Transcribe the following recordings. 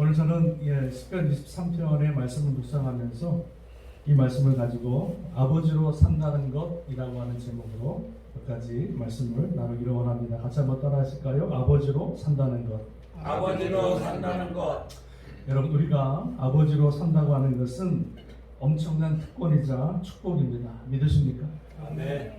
오늘 저는 시편 23편의 말씀을 묵상하면서 이 말씀을 가지고 아버지로 산다는 것이라고 하는 제목으로 몇 가지 말씀을 나누기를 원합니다. 같이 한번 따라 하실까요? 아버지로 산다는 것. 아버지로 산다는 것. 여러분, 우리가 아버지로 산다고 하는 것은 엄청난 특권이자 축복입니다. 믿으십니까? 아멘.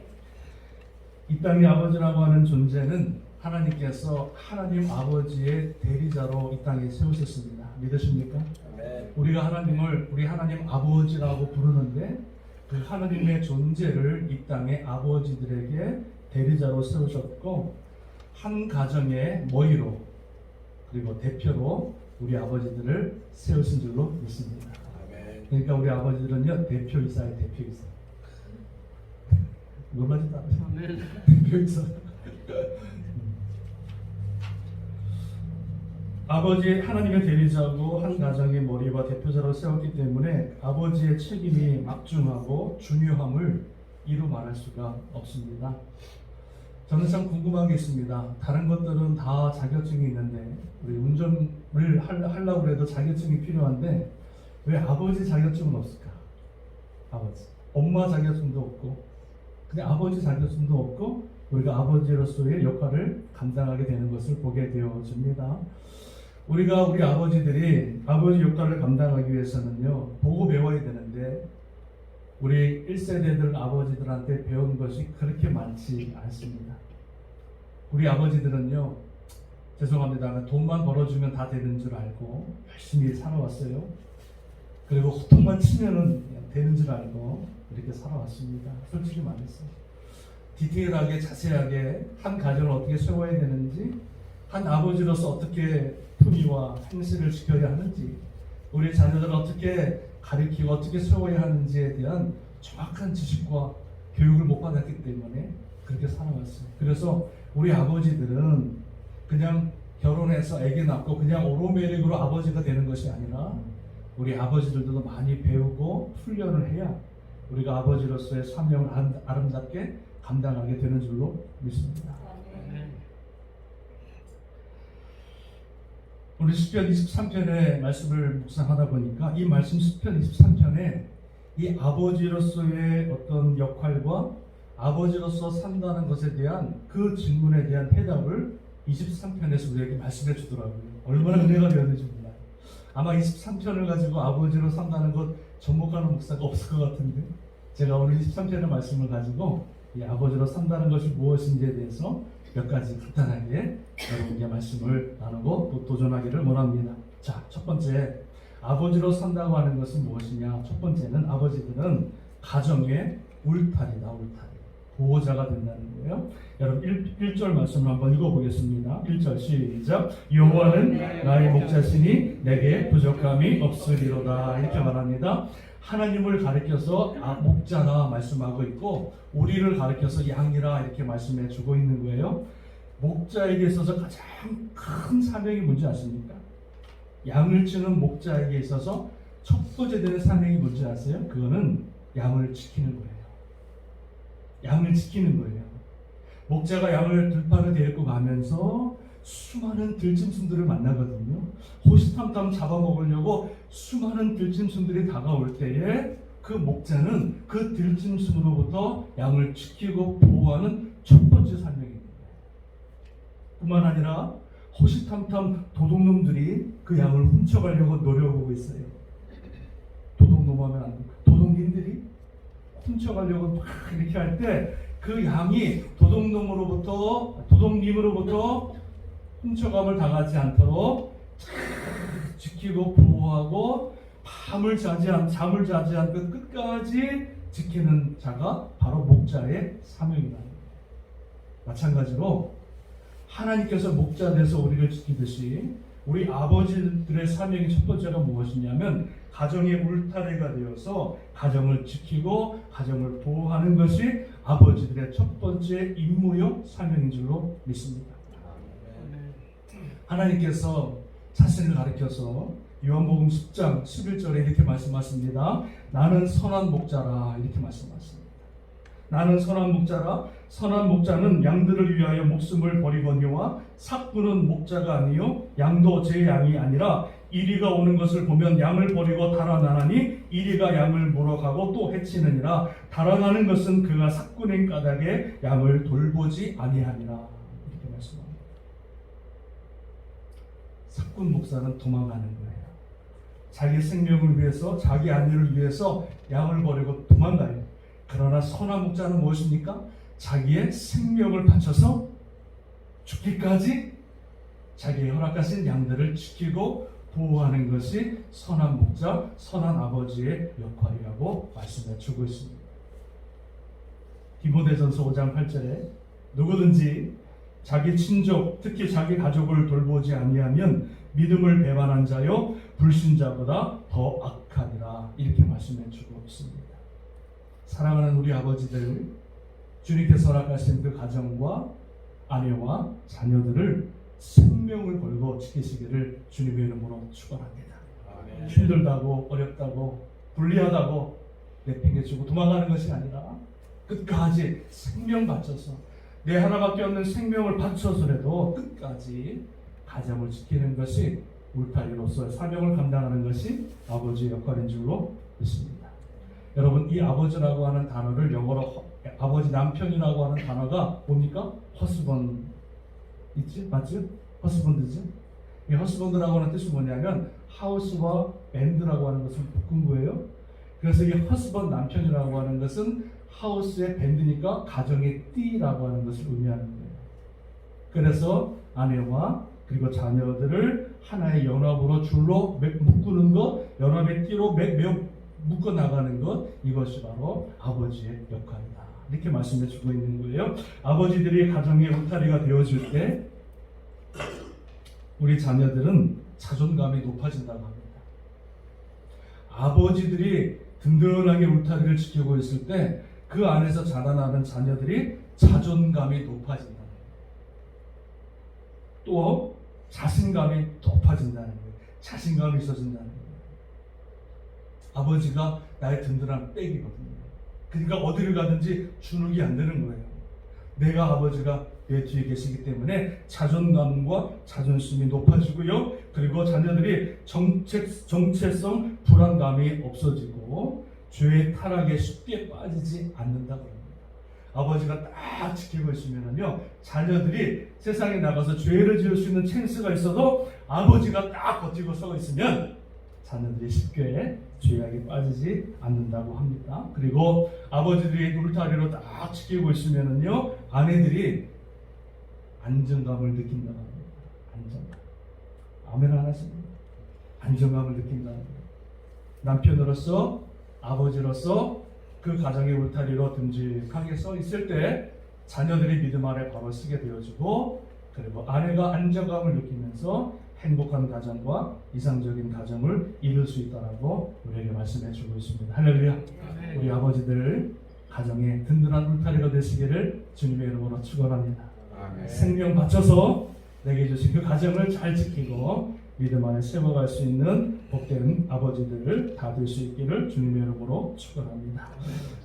이 땅의 아버지라고 하는 존재는 하나님께서 하나님 아버지의 대리자로 이 땅에 세우셨습니다. 믿으십니까? 아멘. 우리가 하나님을 우리 하나님 아버지라고 부르는데 그 하나님의 존재를 이 땅의 아버지들에게 대리자로 세우셨고 한 가정의 머리로 그리고 대표로 우리 아버지들을 세우신 줄로 믿습니다. 아멘. 그러니까 우리 아버지들은요 대표이사예요. 대표이사. 놀라지도 않아요. 대표이사. 아버지 하나님의 대리자고 한 가정의 머리와 대표자로 세웠기 때문에 아버지의 책임이 막중하고 중요함을 이루 말할 수가 없습니다. 저는 참 궁금한 게 있습니다. 다른 것들은 다 자격증이 있는데 우리 운전을 하려고 해도 자격증이 필요한데 왜 아버지 자격증은 없을까? 아버지. 엄마 자격증도 없고 그냥 아버지 자격증도 없고 우리가 아버지로서의 역할을 감당하게 되는 것을 보게 되어집니다. 우리가 우리 아버지들이 아버지 역할을 감당하기 위해서는요 보고 배워야 되는데 우리 1세대들 아버지들한테 배운 것이 그렇게 많지 않습니다. 우리 아버지들은요 죄송합니다 돈만 벌어주면 다 되는 줄 알고 열심히 살아왔어요. 그리고 호통만 치면은 되는 줄 알고 이렇게 살아왔습니다. 솔직히 말해서 디테일하게 자세하게 한 가정을 어떻게 세워야 되는지 한 아버지로서 어떻게 품위와 행실을 지켜야 하는지 우리 자녀들을 어떻게 가르치고 어떻게 세워야 하는지에 대한 정확한 지식과 교육을 못 받았기 때문에 그렇게 살아왔어요. 그래서 우리 아버지들은 그냥 결혼해서 아기 낳고 그냥 오로메릭으로 아버지가 되는 것이 아니라 우리 아버지들도 많이 배우고 훈련을 해야 우리가 아버지로서의 사명을 아름답게 감당하게 되는 줄로 믿습니다. 우리 시편 23편의 말씀을 묵상하다 보니까 이 말씀 시편 23편에 이 아버지로서의 어떤 역할과 아버지로서 산다는 것에 대한 그 질문에 대한 해답을 23편에서 우리에게 말씀해 주더라고요. 얼마나 은혜가 되었는지 몰라요. 아마 23편을 가지고 아버지로 산다는 것 접목하는 목사가 없을 것 같은데 제가 오늘 23편의 말씀을 가지고 이 아버지로 산다는 것이 무엇인지에 대해서 몇 가지 간단하게 여러분께 말씀을 나누고 또 도전하기를 원합니다. 자, 첫 번째 아버지로 산다고 하는 것은 무엇이냐? 첫 번째는 아버지들은 가정의 울타리다. 울타리. 보호자가 된다는 거예요. 여러분 1절 말씀을 한번 읽어보겠습니다. 1절 시작. 여호와는 나의 목자시니 내게 부족함이 없으리로다. 이렇게 말합니다. 하나님을 가리켜서 목자라 말씀하고 있고 우리를 가리켜서 양이라 이렇게 말씀해 주고 있는 거예요. 목자에게 있어서 가장 큰 사명이 뭔지 아십니까? 양을 치는 목자에게 있어서 첫 번째 되는 사명이 뭔지 아세요? 그거는 양을 지키는 거예요. 양을 지키는 거예요. 목자가 양을 들판에 데리고 가면서 수많은 들짐승들을 만나거든요. 호시탐탐 잡아먹으려고 수많은 들짐승들이 다가올 때에 그 목자는 그 들짐승으로부터 양을 지키고 보호하는 첫 번째 사명입니다. 뿐만 아니라 호시탐탐 도둑놈들이 그 양을 훔쳐가려고 노려보고 있어요. 도둑놈 하면 안 돼. 도둑님들이 훔쳐가려고 막 이렇게 할 때 그 양이 도둑님으로부터 훔쳐감을 당하지 않도록 지키고 보호하고 잠을 자지 않고 끝까지 지키는 자가 바로 목자의 사명이다. 마찬가지로 하나님께서 목자 돼서 우리를 지키듯이 우리 아버지들의 사명이 첫 번째가 무엇이냐면 가정의 울타리가 되어서 가정을 지키고 가정을 보호하는 것이 아버지들의 첫 번째 임무요 사명인 줄로 믿습니다. 하나님께서 자신을 가리켜서 요한복음 10장 11절에 이렇게 말씀하십니다. 나는 선한 목자라 이렇게 말씀하십니다. 나는 선한 목자라 선한 목자는 양들을 위하여 목숨을 버리거니와 삭부는 목자가 아니요 양도 제 양이 아니라 이리가 오는 것을 보면 양을 버리고 달아나나니 이리가 양을 몰아가고 또 해치느니라. 달아나는 것은 그가 삭구낸 까닭에 양을 돌보지 아니하니라. 이렇게 말씀합니다. 삭군 목사는 도망가는 거예요. 자기 생명을 위해서, 자기 안위를 위해서 양을 버리고 도망가요. 그러나 선한 목자는 무엇입니까? 자기의 생명을 바쳐서 죽기까지 자기의 허락하신 양들을 지키고 보호하는 것이 선한 목자, 선한 아버지의 역할이라고 말씀해 주고 있습니다. 디모데전서 5장 8절에 누구든지 자기 친족, 특히 자기 가족을 돌보지 아니하면 믿음을 배반한 자요 불신자보다 더 악하니라. 이렇게 말씀해 주고 있습니다. 사랑하는 우리 아버지들, 주님께서 허락하신 그 가정과 아내와 자녀들을 생명을 걸고 지키시기를 주님의 이름으로 축원합니다. 아멘. 힘들다고 어렵다고 불리하다고 내팽개치고 도망가는 것이 아니라 끝까지 생명 바쳐서 내 하나밖에 없는 생명을 바쳐서라도 끝까지 가정을 지키는 것이 울타리로서의 사명을 감당하는 것이 아버지의 역할인 줄로 믿습니다. 여러분, 이 아버지라고 하는 단어를 영어로 아버지 남편이라고 하는 단어가 뭡니까? 허스번 있지? 맞지? 허스번드지? 이 허스번드라고 하는 뜻이 뭐냐면 하우스와 밴드라고 하는 것을 묶은 거예요. 그래서 이 허스번 남편이라고 하는 것은 하우스의 밴드니까 가정의 띠라고 하는 것을 의미하는 거예요. 그래서 아내와 그리고 자녀들을 하나의 연합으로 줄로 묶는 것, 연합의 띠로 묶어 나가는 것, 이것이 바로 아버지의 역할이다. 이렇게 말씀해 주고 있는 거예요. 아버지들이 가정의 울타리가 되어줄 때 우리 자녀들은 자존감이 높아진다고 합니다. 아버지들이 든든하게 울타리를 지키고 있을 때 그 안에서 자라나는 자녀들이 자존감이 높아진다는 거예요. 또 자신감이 높아진다는 거예요. 자신감이 있어진다는 거예요. 아버지가 나의 든든한 백이거든요. 그러니까 어디를 가든지 주눅이 안 드는 거예요. 내가 아버지가 내 뒤에 계시기 때문에 자존감과 자존심이 높아지고요. 그리고 자녀들이 정체성, 불안감이 없어지고 죄의 타락에 쉽게 빠지지 않는다고 합니다. 아버지가 딱 지키고 있으면요, 자녀들이 세상에 나가서 죄를 지을 수 있는 찬스가 있어도 아버지가 딱 버티고 서 있으면 자녀들이 쉽게 죄악에 빠지지 않는다고 합니다. 그리고 아버지들이 울타리로 딱 지키고 있으면요, 아내들이 안정감을 느낀다고 합니다. 안정감. 아멘 안 하십니까? 안정감을 느낀다는 거예요. 남편으로서, 아버지로서 그 가정의 울타리로 듬직하게 서 있을 때 자녀들이 믿음 아래 바로 서게 되어지고, 그리고 아내가 안정감을 느끼면서 행복한 가정과 이상적인 가정을 이룰 수 있다라고 우리에게 말씀해 주고 있습니다. 할렐루야. 우리 아버지들 가정의 든든한 울타리가 되시기를 주님의 이름으로 축원합니다. 생명 바쳐서 내게 주신 그 가정을 잘 지키고 믿음 안에 세워갈 수 있는 복된 아버지들을 다 될 수 있기를 주님의 이름으로 축원합니다.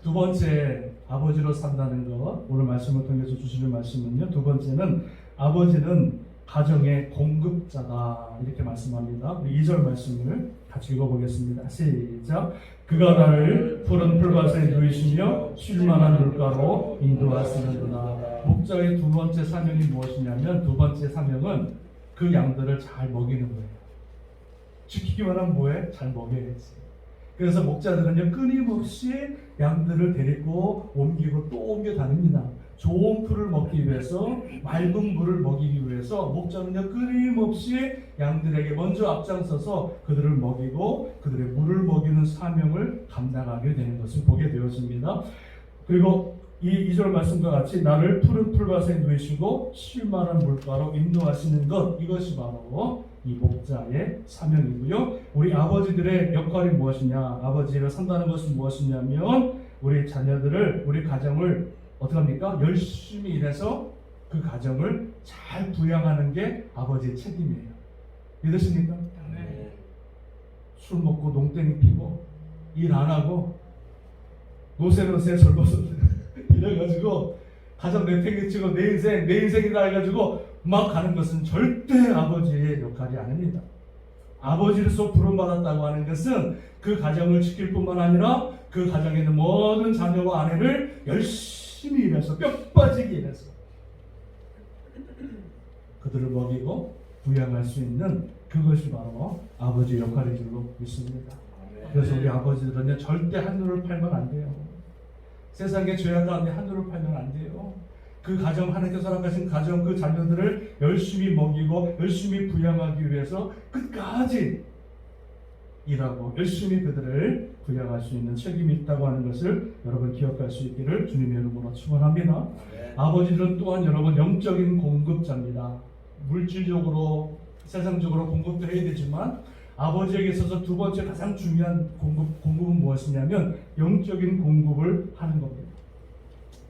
두 번째, 아버지로 산다는 것, 오늘 말씀을 통해서 주시는 말씀은요, 두 번째는 아버지는 가정의 공급자다, 이렇게 말씀합니다. 우리 2절 말씀을 같이 읽어보겠습니다. 시작. 그가 나를 푸른 풀밭에 누이시며 쉴만한 물가로 인도하시는구나. 목자의 두 번째 사명이 무엇이냐면, 두 번째 사명은 그 양들을 잘 먹이는 거예요. 지키기만 하면 뭐해? 잘 먹여야지. 그래서 목자들은요, 끊임없이 양들을 데리고 옮기고 또 옮겨 다닙니다. 좋은 풀을 먹기 위해서, 맑은 물을 먹이기 위해서 목자는요, 끊임없이 양들에게 먼저 앞장서서 그들을 먹이고 그들의 물을 먹이는 사명을 감당하게 되는 것을 보게 되었습니다. 그리고 이 2절 말씀과 같이 나를 푸른 풀밭에 누이시고 쉴만한 물가로 인도하시는 것, 이것이 바로 이 목자의 사명이고요. 우리 아버지들의 역할이 무엇이냐, 아버지를 산다는 것은 무엇이냐면 우리 자녀들을, 우리 가정을 어떻게 합니까? 열심히 일해서 그 가정을 잘 부양하는 게 아버지의 책임이에요. 믿으십니까? 네. 술 먹고 농땡이 피고 일 안 하고 노세노세 설거서 이래가지고 가정 내팽개치고 내 인생이다 해가지고 막 가는 것은 절대 아버지의 역할이 아닙니다. 아버지로서 부름받았다고 하는 것은 그 가정을 지킬 뿐만 아니라 그 가정에 있는 모든 자녀와 아내를 열심히 일해서 뼈 빠지게 일해서 그들을 먹이고 부양할 수 있는 그것이 바로 아버지의 역할인 줄로 믿습니다. 그래서 우리 아버지들은요, 절대 한눈을 팔면 안 돼요. 세상의 죄악 가운데 한눈을 팔면 안 돼요. 그 가정, 하나님께서 허락하신 가정, 그 자녀들을 열심히 먹이고 열심히 부양하기 위해서 끝까지 일하고 열심히 그들을 부양할 수 있는 책임이 있다고 하는 것을 여러분 기억할 수 있기를 주님의 이름으로 축원합니다. 아버지들은 또한 여러분 영적인 공급자입니다. 물질적으로 세상적으로 공급도 해야 되지만 아버지에게 있어서 두 번째 가장 중요한 공급은 무엇이냐면 영적인 공급을 하는 겁니다.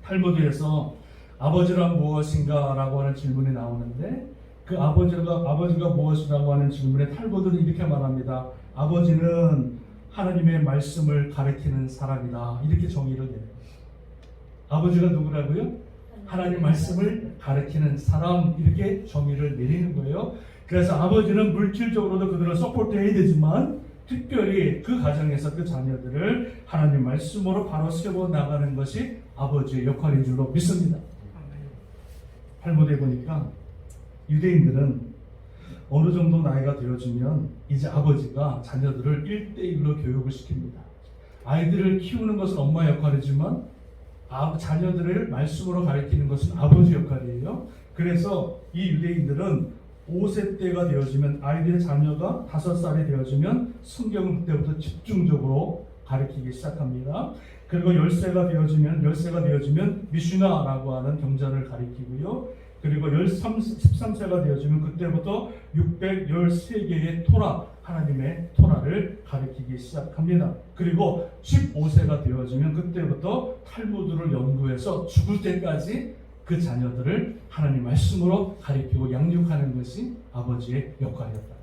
탈무드에서 아버지란 무엇인가 라고 하는 질문이 나오는데 그 아버지가 무엇이라고 하는 질문에 탈무드는 이렇게 말합니다. 아버지는 하나님의 말씀을 가르치는 사람이다. 이렇게 정의를 내요. 아버지가 누구라고요? 하나님 말씀을 가르치는 사람, 이렇게 정의를 내리는 거예요. 그래서 아버지는 물질적으로도 그들을 서포트해야 되지만 특별히 그 가정에서 그 자녀들을 하나님 말씀으로 바로 세워 나가는 것이 아버지의 역할인 줄로 믿습니다. 탈무드에 보니까 유대인들은 어느 정도 나이가 되어지면 이제 아버지가 자녀들을 1대1로 교육을 시킵니다. 아이들을 키우는 것은 엄마의 역할이지만 자녀들을 말씀으로 가르치는 것은 아버지 역할이에요. 그래서 이 유대인들은 5세 때가 되어지면 아이들의 자녀가 5살이 되어지면 성경을 그때부터 집중적으로 가르치기 시작합니다. 그리고 10세가 되어지면 미슈나라고 하는 경전을 가르치고요. 그리고 13세가 되어지면 그때부터 613개의 토라, 하나님의 토라를 가르치기 시작합니다. 그리고 15세가 되어지면 그때부터 탈무드를 연구해서 죽을 때까지 그 자녀들을 하나님 말씀으로 가르치고 양육하는 것이 아버지의 역할이었다.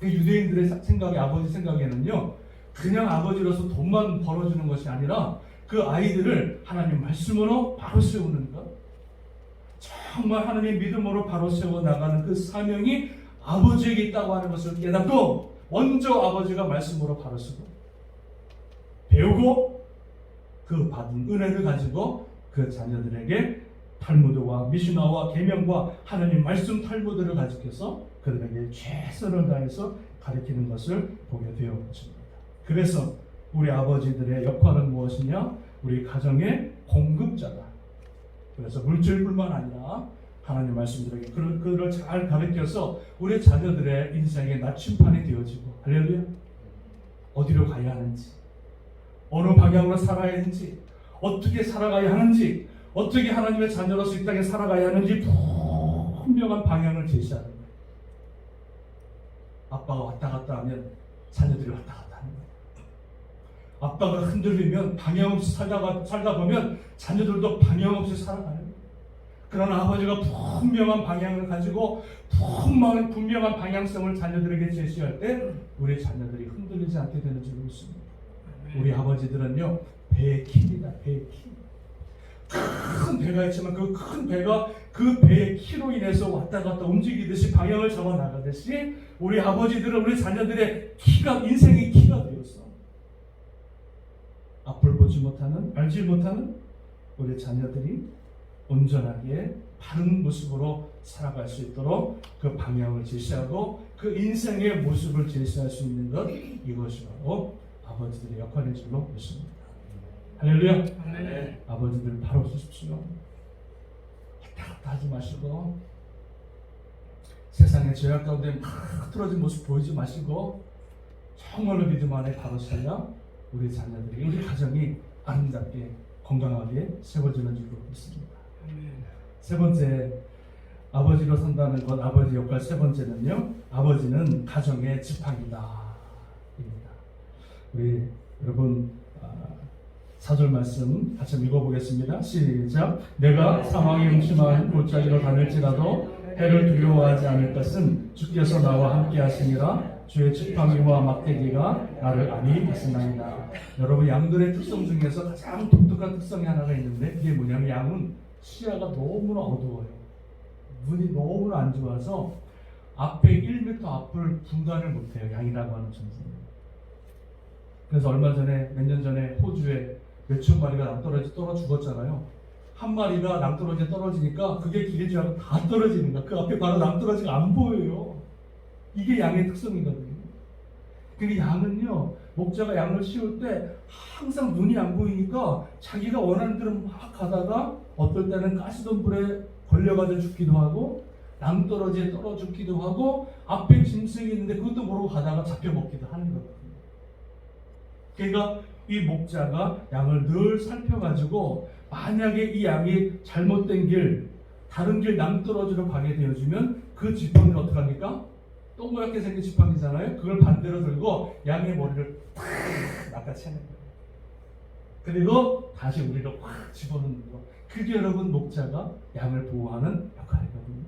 그 유대인들의 생각에, 아버지 생각에는요, 그냥 아버지로서 돈만 벌어주는 것이 아니라 그 아이들을 하나님 말씀으로 바로 세우는 것, 정말 하나님의 믿음으로 바로 세워 나가는 그 사명이 아버지에게 있다고 하는 것을 깨닫고 먼저 아버지가 말씀으로 바로 쓰고 배우고 그 받은 은혜를 가지고 그 자녀들에게 탈무드와 미슈나와 계명과 하나님 말씀 탈무드를 가지켜서 그들에게 최선을 다해서 가르치는 것을 보게 되어 있습니다. 그래서 우리 아버지들의 역할은 무엇이냐? 우리 가정의 공급자다. 그래서 물질뿐만 아니라 하나님 말씀들에게 그들을 잘 가르쳐서 우리 자녀들의 인생의 나침판이 되어지고, 할렐루야, 어디로 가야 하는지, 어느 방향으로 살아야 하는지, 어떻게 살아가야 하는지, 어떻게 하나님의 자녀로서 이 땅에 살아가야 하는지 분명한 방향을 제시하는 거예요. 아빠가 왔다 갔다 하면 자녀들이 왔다 갔다 하는 거예요. 아빠가 흔들리면 방향 없이 살다 보면 자녀들도 방향 없이 살아가는 거예요. 그러나 아버지가 분명한 방향을 가지고 분명한 방향성을 자녀들에게 제시할 때 우리 자녀들이 흔들리지 않게 되는 줄 믿습니다. 우리 아버지들은요, 배의 키입니다. 배의 키. 큰 배가 있지만 그 큰 배가 그 배의 키로 인해서 왔다 갔다 움직이듯이 방향을 잡아 나가듯이 우리 아버지들은 우리 자녀들의 키가, 인생의 키가 되었어. 앞을 보지 못하는, 알지 못하는 우리 자녀들이 온전하게 바른 모습으로 살아갈 수 있도록 그 방향을 제시하고 그 인생의 모습을 제시할 수 있는 것, 이것이 바로 아버지들의 역할인 줄로 믿습니다. 할렐루야. 네. 아버지들 바로 서십시오. 왔다 갔다 하지 마시고 세상의 죄악 가운데 막 틀어진 모습 보이지 마시고 정말로 믿음 안에 바로 서야 우리 자녀들이, 우리 가정이 아름답게 건강하게 세워지는 줄로 믿습니다. 세 번째, 아버지로 산다는 것, 아버지 역할 세 번째는요, 아버지는 가정의 지팡이다 입니다. 우리 여러분 4절 말씀 같이 읽어보겠습니다. 시작. 내가 사망의 음침한 골짜기로 다닐지라도 해를 두려워하지 않을 것은 주께서 나와 함께 하시니라. 주의 지팡이와 막대기가 나를 안위 하시나이다. 여러분, 양들의 특성 중에서 가장 독특한 특성이 하나가 있는데 그게 뭐냐면 양은 시야가 너무나 어두워요. 눈이 너무나 안 좋아서 앞에 1m 앞을 분간을 못해요. 양이라고 하는 존재는. 그래서 얼마 전에, 몇 년 전에 호주에 몇천 마리가 낭떠러지 떨어 죽었잖아요. 한 마리가 낭떠러지에 떨어지니까 그게 길인 줄 알고 다 떨어지는 거야. 그 앞에 바로 낭떠러지가 안 보여요. 이게 양의 특성이거든요. 근데 양은요, 목자가 양을 씌울 때 항상 눈이 안 보이니까 자기가 원하는 대로 막 가다가 어떨 때는 가시덤불에 걸려가지고 죽기도 하고 낭떠러지에 떨어 죽기도 하고 앞에 짐승이 있는데 그것도 모르고 가다가 잡혀 먹기도 하는 거거든요. 그러니까 이 목자가 양을 늘 살펴가지고 만약에 이 양이 잘못된 길, 다른 길 낭떠러지로 가게 되어주면 그 지팡이를 어떻게 합니까? 동그랗게 생긴 지팡이잖아요. 그걸 반대로 들고 양의 머리를 탁 낚아채는 거예요. 그리고 다시 우리를 확 집어넣는 거. 그게 여러분 목자가 양을 보호하는 역할이거든요.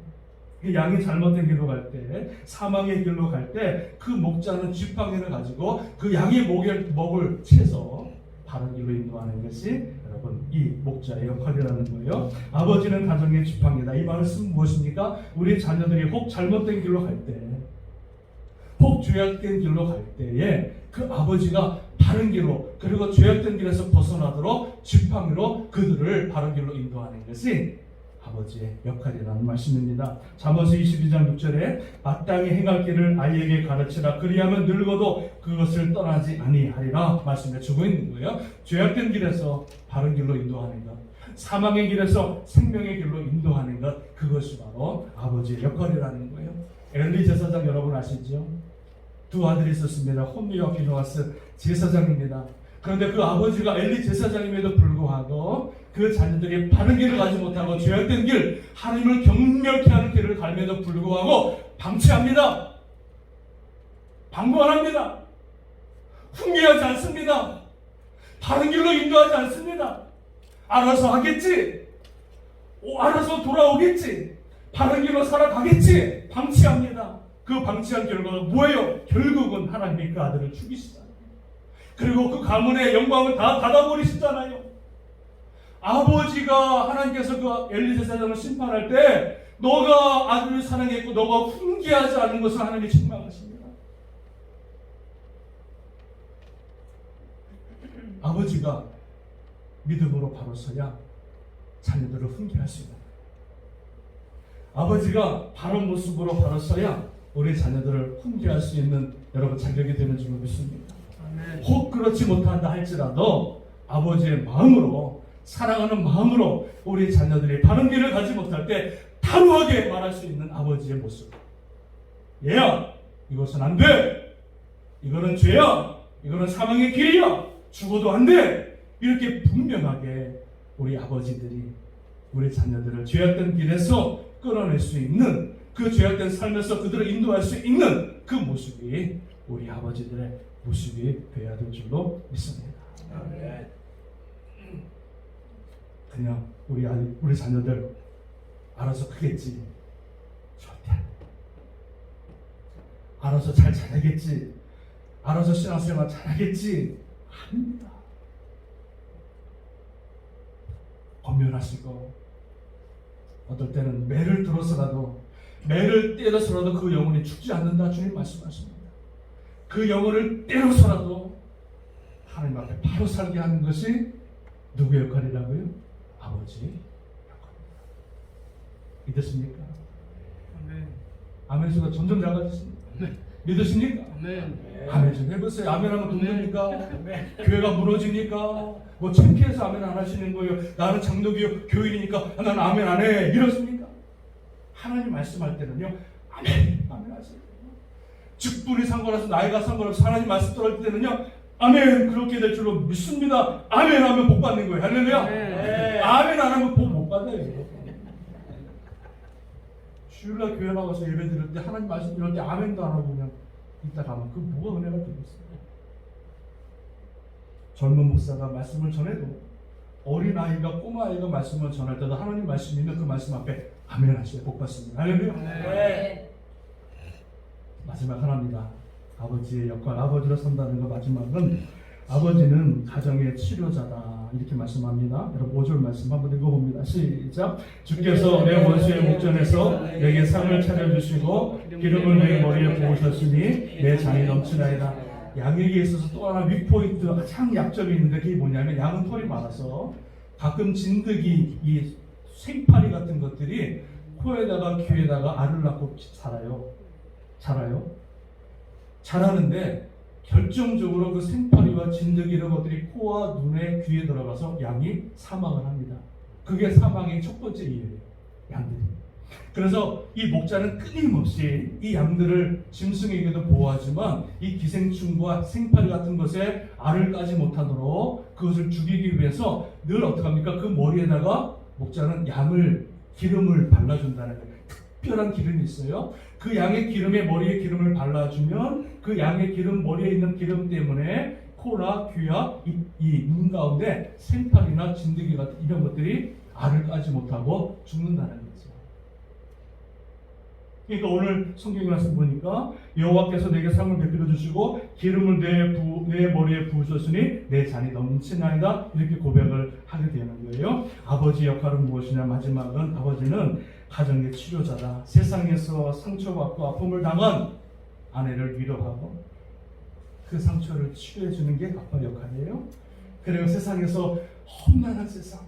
양이 잘못된 길로 갈 때, 사망의 길로 갈 때 그 목자는 지팡이를 가지고 그 양의 목을 채서 바른 길로 인도하는 것이 여러분 이 목자의 역할이라는 거예요. 아버지는 가정의 지팡이다. 이 말씀 무엇입니까? 우리 자녀들이 혹 잘못된 길로 갈 때, 혹 죄악된 길로 갈 때에 그 아버지가 바른 길로, 그리고 죄악된 길에서 벗어나도록 지팡이로 그들을 바른 길로 인도하는 것이 아버지의 역할이라는 말씀입니다. 잠언서 22장 6절에 마땅히 행할 길을 아이에게 가르치라. 그리하면 늙어도 그것을 떠나지 아니하리라 말씀해 주고 있는 거예요. 죄악된 길에서 바른 길로 인도하는 것, 사망의 길에서 생명의 길로 인도하는 것, 그것이 바로 아버지의 역할이라는 거예요. 엘리 제사장 여러분 아시죠? 두 아들이 있었습니다. 홈리와 비누아스 제사장입니다. 그런데 그 아버지가 엘리 제사장임에도 불구하고 그 자녀들이 바른 길을 가지 못하고 죄악된 길, 하나님을 경멸케 하는 길을 갈면서 불구하고 방치합니다. 방관합니다. 훈계하지 않습니다. 바른 길로 인도하지 않습니다. 알아서 하겠지. 알아서 돌아오겠지. 바른 길로 살아가겠지. 방치합니다. 그 방치한 결과가 뭐예요? 결국은 하나님이 그 아들을 죽이시잖아요. 그리고 그 가문의 영광을 다 닫아버리시잖아요. 아버지가 하나님께서 그 엘리 제사장을 심판할 때 너가 아들을 사랑했고 너가 훈계하지 않은 것을 하나님이 책망하십니다. 아버지가 믿음으로 바로 서야 자녀들을 훈계할 수 있는, 아버지가 바른 모습으로 바로 서야 우리 자녀들을 훈계할 수 있는 여러분 자격이 되는 줄 믿습니다. 혹 그렇지 못한다 할지라도 아버지의 마음으로, 사랑하는 마음으로 우리 자녀들이 바른 길을 가지 못할 때 단호하게 말할 수 있는 아버지의 모습. 얘야, 이것은 안 돼. 이거는 죄야. 이거는 사망의 길이야. 죽어도 안 돼. 이렇게 분명하게 우리 아버지들이 우리 자녀들을 죄악된 길에서 끌어낼 수 있는, 그 죄악된 삶에서 그들을 인도할 수 있는 그 모습이 우리 아버지들의 모습이 되어야 될 줄로 믿습니다. 그냥 우리 자녀들 알아서 크겠지, 절대 알아서 잘 자라겠지, 알아서 신앙생활 잘하겠지, 아닙니다. 검열하시고 어떨 때는 매를 들어서라도, 매를 때려서라도 그 영혼이 죽지 않는다 주님 말씀하십니다. 그 영혼을 때려서라도 하나님 앞에 바로 살게 하는 것이 누구의 역할이라고요? 아버지의 역할입니다. 믿으십니까? 아멘. 아멘 수가 점점 작아지십니다. 믿으십니까? 아멘. 아멘 좀 해보세요. 아멘 하면 돕습니까? 교회가 무너지니까 뭐 창피해서 아멘 안 하시는 거예요. 나는 장로교 교인이니까 나는 아멘 안 해. 이렇습니까? 하나님 말씀할 때는요, 아멘 하세요. 직분이 상관없어, 나이가 상관없어, 하나님 말씀 들을 때는요, 아멘 그렇게 될 줄로 믿습니다. 아멘 하면 복 받는 거예요. 할렐루야. 아멘 안 하면 복 못 받아요. 주일날 교회 나가서 예배 드릴 때, 하나님 말씀 들을 때 아멘도 안 하고 그냥 이따 가면 그 뭐가 은혜가 되겠어요? 젊은 목사가 말씀을 전해도, 어린 아이가, 꼬마 아이가 말씀을 전할 때도 하나님 말씀이면 그 말씀 앞에 아멘 하시오. 복 받습니다. 할렐루야. 네. 마지막 하나입니다. 아버지의 역할, 아버지로 산다는 거 마지막은 아버지는 가정의 치료자다 이렇게 말씀합니다. 여러분 5절 말씀 한번 읽어봅니다. 시작. 주께서 내 원수의 목전에서 내게 상을 차려주시고 기름을 내 머리에 부으셨으니 내 잔이 넘치나이다. 양에게 있어서 또 하나 윗포인트 가장 약점이 있는데 그게 뭐냐면 양은 털이 많아서 가끔 진드기 이 생파리 같은 것들이 코에다가 귀에다가 알을 낳고 자라요. 자라는데 결정적으로 그 생파리와 진드기 이런 것들이 코와 눈에 귀에 들어가서 양이 사망을 합니다. 그게 사망의 첫 번째 이유예요. 양들이. 그래서 이 목자는 끊임없이 이 양들을 짐승에게도 보호하지만 이 기생충과 생파리 같은 것에 알을 까지 못하도록 그것을 죽이기 위해서 늘 어떻게 합니까? 그 머리에다가 목자는 기름을 발라준다는 거예요. 특별한 기름이 있어요. 그 양의 기름에 머리에 기름을 발라주면 그 양의 기름, 머리에 있는 기름 때문에 코나 귀와 이 눈 가운데 생파리나 진드기 같은 이런 것들이 알을 까지 못하고 죽는다는 거죠. 그러니까 오늘 성경 말씀 보니까 여호와께서 내게 상을 베풀어 주시고 기름을 내 머리에 부으셨으니 내 잔이 넘치나이다 이렇게 고백을 하게 되는 거예요. 아버지 역할은 무엇이냐? 마지막은 아버지는 가정의 치료자다. 세상에서 상처받고 아픔을 당한 아내를 위로하고 그 상처를 치료해 주는 게 아빠 역할이에요. 그리고 세상에서 험난한 세상,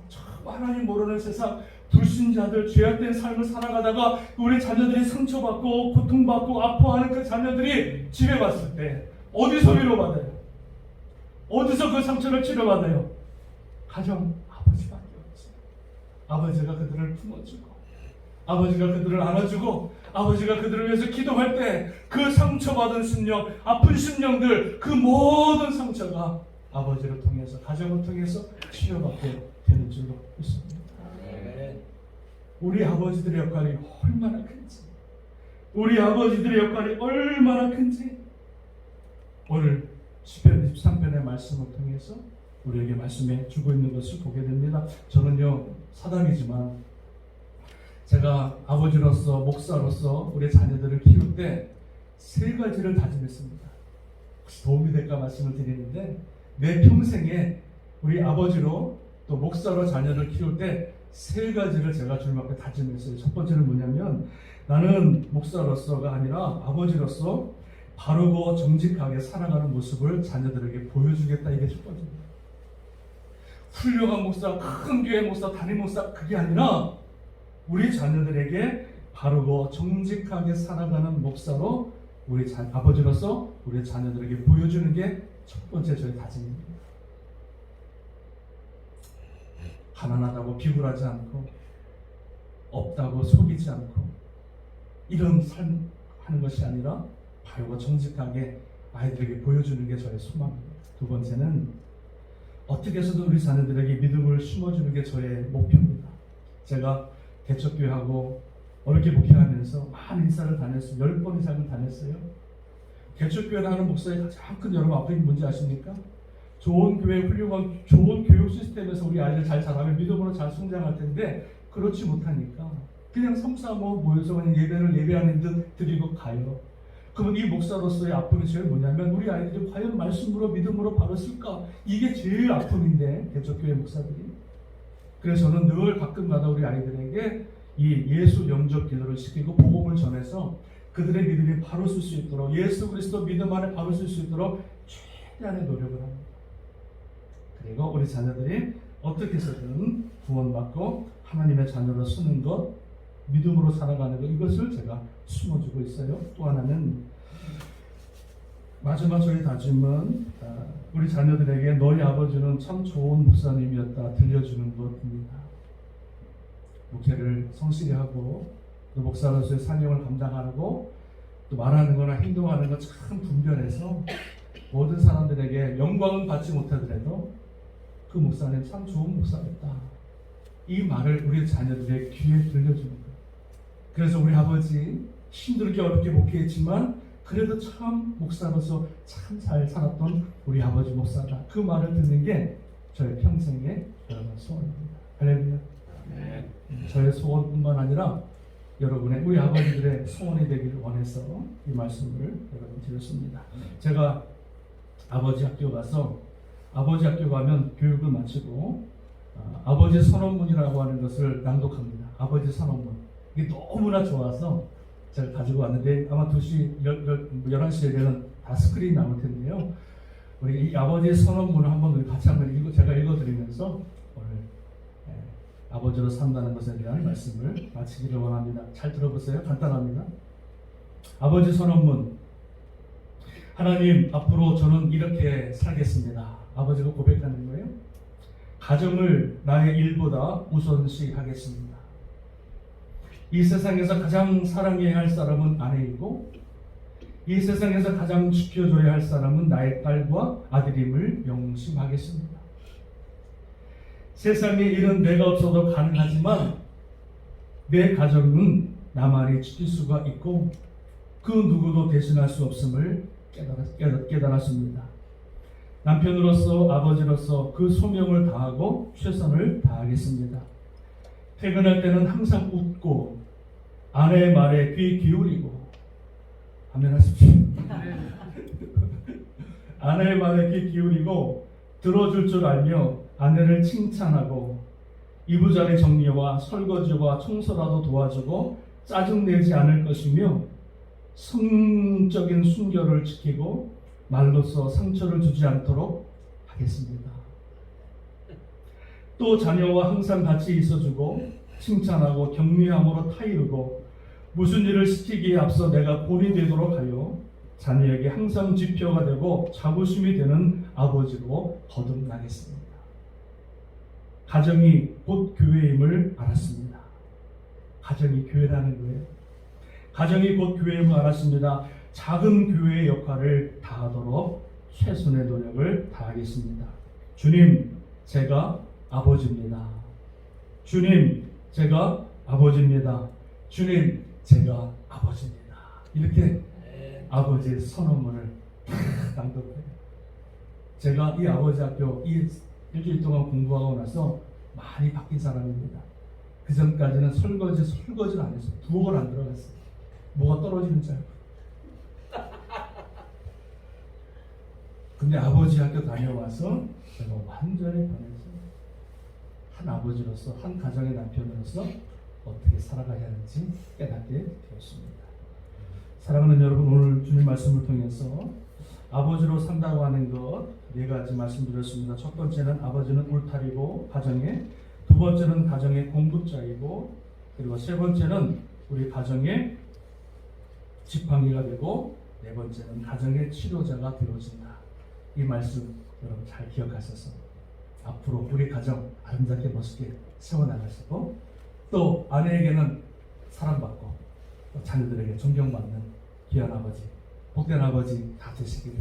하나님 모르는 세상, 불신자들, 죄악된 삶을 살아가다가 우리 자녀들이 상처받고 고통받고 아파하는 그 자녀들이 집에 왔을 때 어디서 위로받아요? 어디서 그 상처를 치료받아요? 가정 아버지밖에 없지. 아버지가 그들을 품어주고 아버지가 그들을 안아주고 아버지가 그들을 위해서 기도할 때 그 상처받은 심령, 아픈 심령들, 그 모든 상처가 아버지를 통해서, 가정을 통해서 치료받게 되는 줄로 믿습니다. 우리 아버지들의 역할이 얼마나 큰지, 우리 아버지들의 역할이 얼마나 큰지 오늘 시편 23편의 말씀을 통해서 우리에게 말씀해 주고 있는 것을 보게 됩니다. 저는요 사담이지만 제가 아버지로서 목사로서 우리 자녀들을 키울 때 3가지를 다짐했습니다. 혹시 도움이 될까 말씀을 드리는데 내 평생에 우리 아버지로 또 목사로 자녀를 키울 때 3가지를 제가 주님 앞에 다짐했어요. 첫 번째는 뭐냐면 나는 목사로서가 아니라 아버지로서 바르고 정직하게 살아가는 모습을 자녀들에게 보여주겠다. 이게 첫 번째입니다. 훌륭한 목사, 큰 교회 목사, 담임 목사 그게 아니라 우리 자녀들에게 바르고 정직하게 살아가는 목사로 우리 아버지로서 우리 자녀들에게 보여주는 게 첫 번째 저희 다짐입니다. 가난하다고 비굴하지 않고 없다고 속이지 않고 이런 삶 하는 것이 아니라 바르고 정직하게 아이들에게 보여주는 게 저의 소망입니다. 두 번째는 어떻게 해서든 우리 자녀들에게 믿음을 심어주는 게 저의 목표입니다. 제가 개척교회하고 어렵게 목회하면서 많은 인사를 다녔어요. 10번 이상을 다녔어요. 개척교회를 하는 목사의 가장 큰 여러분 앞에 뭔지 아십니까? 좋은 교회, 훌륭한 좋은 교육 시스템에서 우리 아이들 잘 자라면 믿음으로 잘 성장할 텐데 그렇지 못하니까 그냥 3, 4, 모여서 그냥 예배를 예배하는 듯 드리고 가요. 그러면 이 목사로서의 아픔이 제일 뭐냐면 우리 아이들이 과연 말씀으로 믿음으로 바로 쓸까? 이게 제일 아픔인데 개척교회 목사들이. 그래서 저는 늘 가끔가다 우리 아이들에게 이 예수 영접 기도를 시키고 복음을 전해서 그들의 믿음이 바로 쓸 수 있도록 예수 그리스도 믿음 안에 바로 쓸 수 있도록 최대한의 노력을 합니다. 그리고 우리 자녀들이 어떻게 해서든 구원받고 하나님의 자녀로 쓰는 것, 믿음으로 살아가는 것, 이것을 제가 숨어주고 있어요. 또 하나는 마지막 저희 다짐은 우리 자녀들에게 너희 아버지는 참 좋은 목사님이었다 들려주는 것입니다. 목회를 성실히 하고 또 목사로서의 사명을 감당하고 또 말하는 거나 행동하는 거 참 분별해서 모든 사람들에게 영광은 받지 못하더라도 그 목사는 참 좋은 목사였다. 이 말을 우리 자녀들의 귀에 들려주는 거예요. 그래서 우리 아버지 힘들게 어렵게 목회했지만 그래도 참 목사로서 참 잘 살았던 우리 아버지 목사다. 그 말을 듣는 게 저의 평생의 소원입니다. 할렐루야. 저의 소원뿐만 아니라 여러분의 우리 아버지들의 소원이 되기를 원해서 이 말씀을 여러분 드렸습니다. 제가 아버지 학교 가서 아버지 학교 가면 교육을 마치고 아버지 선언문이라고 하는 것을 낭독합니다. 아버지 선언문. 이게 너무나 좋아서 제가 가지고 왔는데 아마 2시, 11시에 되면 다 스크린이 나올 텐데요. 우리 이 아버지의 선언문을 한번 우리 같이 한번 제가 읽어드리면서 오늘 아버지로 산다는 것에 대한 말씀을 마치기를 원합니다. 잘 들어보세요. 간단합니다. 아버지 선언문. 하나님, 앞으로 저는 이렇게 살겠습니다. 아버지가 고백하는 거예요. 가정을 나의 일보다 우선시 하겠습니다. 이 세상에서 가장 사랑해야 할 사람은 아내이고 이 세상에서 가장 지켜줘야 할 사람은 나의 딸과 아들임을 명심하겠습니다. 세상에 이런 내가 없어도 가능하지만 내 가정은 나만이 지킬 수가 있고 그 누구도 대신할 수 없음을 깨달았습니다. 남편으로서 아버지로서 그 소명을 다하고 최선을 다하겠습니다. 퇴근할 때는 항상 웃고 아내의 말에 귀 기울이고 아멘 하십시오. 아내의 말에 귀 기울이고 들어줄 줄 알며 아내를 칭찬하고 이부자리 정리와 설거지와 청소라도 도와주고 짜증내지 않을 것이며 성적인 순결을 지키고 말로써 상처를 주지 않도록 하겠습니다. 또 자녀와 항상 같이 있어주고 칭찬하고 격려함으로 타이르고 무슨 일을 시키기에 앞서 내가 본이 되도록 하여 자녀에게 항상 지표가 되고 자부심이 되는 아버지로 거듭나겠습니다. 가정이 곧 교회임을 알았습니다. 가정이 교회라는 거예요. 가정이 곧 교회임을 알았습니다. 작은 교회의 역할을 다하도록 최선의 노력을 다하겠습니다. 주님, 제가 아버지입니다. 주님, 제가 아버지입니다. 주님, 제가 아버지입니다. 이렇게 아버지의 선언문을 낭독해요. 제가 이 아버지 학교 이 일주일 동안 공부하고 나서 많이 바뀐 사람입니다. 그 전까지는 설거지를 안 했어요. 부엌을 안 들어갔어요. 뭐가 떨어지는 줄 알고. 근데 아버지 학교 다녀와서 제가 완전히 변했어요. 한 아버지로서, 한 가정의 남편으로서 어떻게 살아가야 하는지 깨닫게 되었습니다. 사랑하는 여러분, 오늘 주님 말씀을 통해서 아버지로 산다고 하는 것 4가지 말씀드렸습니다. 첫 번째는 아버지는 울타리고 가정의, 두 번째는 가정의 공급자이고, 그리고 세 번째는 우리 가정의 지팡이가 되고, 네 번째는 가정의 치료자가 되어진다. 이 말씀 여러분 잘 기억하셔서 앞으로 우리 가정 아름답게 멋있게 세워나가시고, 또 아내에게는 사랑받고 또 자녀들에게 존경받는 귀한 아버지, 복된 아버지 다 되시기를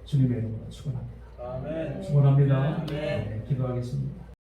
주님의 이름으로 축원합니다. 아멘. 축원합니다. 아멘. 네, 기도하겠습니다.